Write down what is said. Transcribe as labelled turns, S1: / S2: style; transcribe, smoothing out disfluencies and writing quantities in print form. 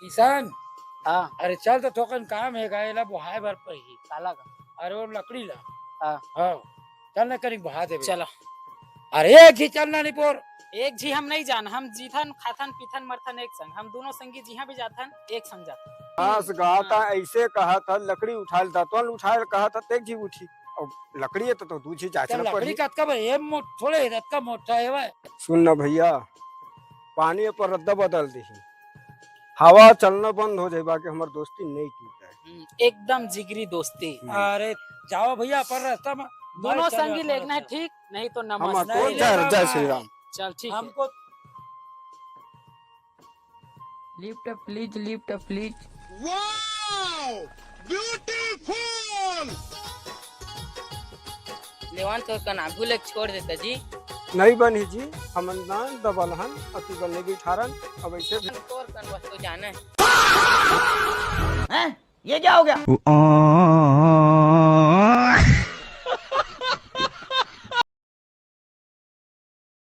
S1: किसान
S2: हाँ
S1: अरे चल तो थोकन काम है गायला बुहाए भर पही
S2: काला का
S1: अरे वो लकड़ी ला
S2: हाँ
S1: हाँ चल ना करी बहा दे
S2: चलो
S1: अरे एक ही चलना नहीं पोर
S2: एक जी हम नहीं जान हम जीथन खाथन पीथन मरथन एक संग हम दोनों संगी जी भी जाथन एक संग जाथन
S3: हाँ कहा था ऐसे कहा था लकड़ी उठा लेता तो उठाए कहा था तेज जी उठी और लकड़ी है तो दूजी
S1: चल
S3: चाचना
S1: लकड़ी
S3: पड़ी।
S1: कतका बा ये थोड़े रत का मोटा है वह
S3: सुन ना भैया पानी पर रद्दा बदल दी हवा चलना बंद हो जाए बाकी हमार दोस्ती नहीं टूटा है।
S2: एकदम जिगरी दोस्ती
S1: अरे जाओ भैया पर रास्ता में
S2: दोनों
S1: मैं चले
S2: संगी
S1: अपना
S2: लेना है
S1: रास्ता।
S2: ठीक नहीं तो
S3: हम
S2: नमस्ते
S1: नहीं
S3: कौन
S1: लेगा
S3: जय
S1: मैं।
S3: श्री राम।
S2: चल ठीक है
S1: हमको
S4: Lift up, please, lift up, please.
S5: लेवान तो का नाभू लग छोड़ देता जी
S3: नहीं बनी जी हम दबल हन अति गले भी ठारन अब ऐसे भी
S5: तोर कन बस तो जाना है
S4: हैं? ये क्या हो गया?